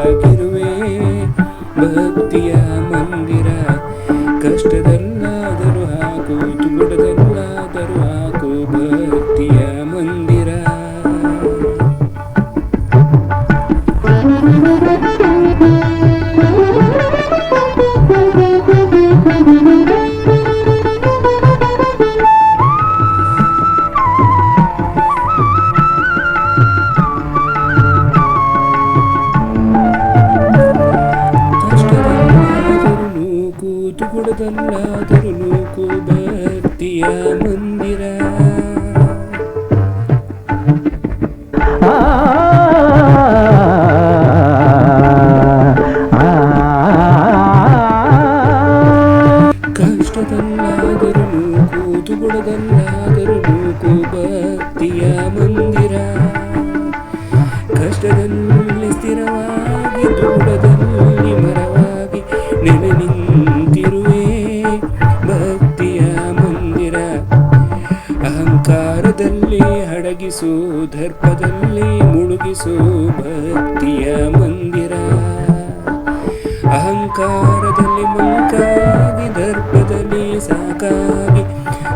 ನವಿರಾಗಿರುವೆ ಭಕ್ತಿಯ ಮಂದಿರ. ಕಷ್ಟದಲ್ಲಾದರೂ ಹಾಕು ತುಗುಡದಲ್ಲಾದರೂ ಹಾಕು ಭಕ್ತಿಯ ಮಂದಿರ. ತುಗುಡದಲ್ಲಾದರೂ ನೂಕು ಭಕ್ತಿಯ ಮಂದಿರ. ಕಷ್ಟದಲ್ಲಾದರೂ ನೂಕು ತುಗುಡದಲ್ಲಾದರೂ ನೂಕು ಭಕ್ತಿಯ ಮಂದಿರ. ಕಷ್ಟದಲ್ಲಿ ಸ್ಥಿರವಾಗಿ ತುಗುಡದಲ್ಲಿ ಮರವಾಗಿ ನೆಲೆ ನಿಂತಿರುವೆ ಭಕ್ತಿಯ ಮಂದಿರ. ಅಹಂಕಾರದಲ್ಲಿ ಅಡಗಿಸು ದರ್ಪದಲ್ಲಿ ಮುಳುಗಿಸು ಭಕ್ತಿಯ ಮಂದಿರ. ಅಹಂಕಾರದಲ್ಲಿ ಮಂಕಾಗಿ ದರ್ಪದಲ್ಲಿ ಸಾಕಾಗಿ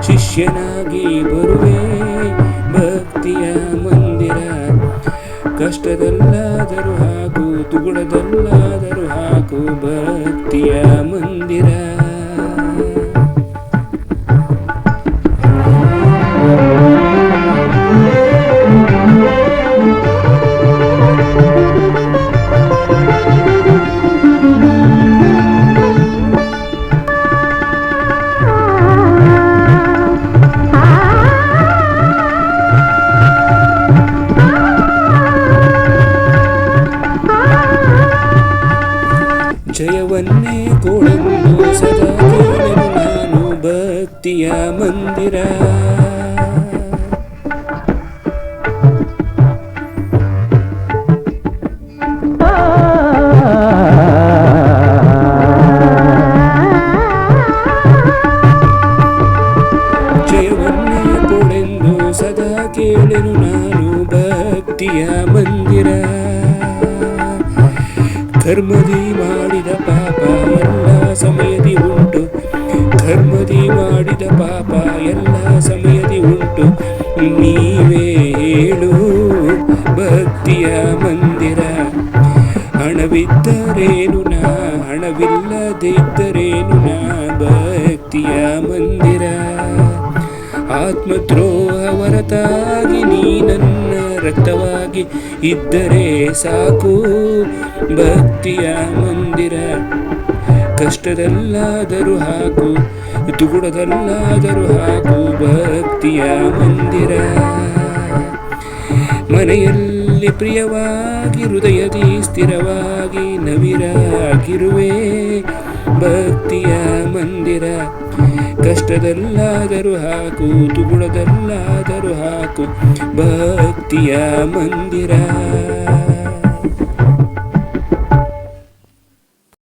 ಶಿಷ್ಯನಾಗಿ ಬರುವೆ ಭಕ್ತಿಯ ಮಂದಿರ. ಕಷ್ಟದಲ್ಲಾದರೂ ಹಾಕು ತುಗುಡದಲ್ಲಾದರೂ ಹಾಕು ಭಕ್ತಿಯ ಮಂದಿರ. ಜಯವನ್ನೇ ಕೊಡೆಂದು ಸದಾ ಕೇಳೆನು ನಾನು ಭಕ್ತಿಯ ಮಂದಿರ. ಜಯವನ್ನೇ ಕೊಡೆಂದು ಸದಾ ಕೇಳೆನು ನಾನು ಭಕ್ತಿಯ ಮಂದಿರ. ಕರ್ಮದಿ ಮಾಡಿದ ಪಾಪ ಎಲ್ಲ ಸಮಯದಿ ಉಂಟು. ಕರ್ಮದಿ ಮಾಡಿದ ಪಾಪ ಎಲ್ಲ ಸಮಯದಿ ಉಂಟು. ನೀವೇ ಹೇಳು ಭಕ್ತಿಯ ಮಂದಿರ. ಹಣವಿದ್ದರೇನು ನಾ ಹಣವಿಲ್ಲದಿದ್ದರೇನು ನಾ ಭಕ್ತಿಯ ಮಂದಿರ. ಆತ್ಮದ್ರೋಹ ಹೊರತಾಗಿ ನೀ ನನ್ನ ರಕ್ತವಾಗಿ ಇದ್ದರೆ ಸಾಕು ಭಕ್ತಿಯ ಮಂದಿರ. ಕಷ್ಟದಲ್ಲಾದರೂ ಹಾಕು ತುಗುಡದಲ್ಲಾದರೂ ಹಾಕು ಭಕ್ತಿಯ ಮಂದಿರ. ಮನೆಯಲ್ಲಿ ಪ್ರಿಯವಾಗಿ ಹೃದಯದಿ ಸ್ಥಿರವಾಗಿ ನವಿರಾಗಿರುವೆ ಭಕ್ತಿಯ ಮಂದಿರ. ಕಷ್ಟದಲ್ಲಾದರೂ ಹಾಕು ತುಗುಡದಲ್ಲಾದರೂ ಹಾಕು ಭಕ್ತಿಯ ಮಂದಿರ.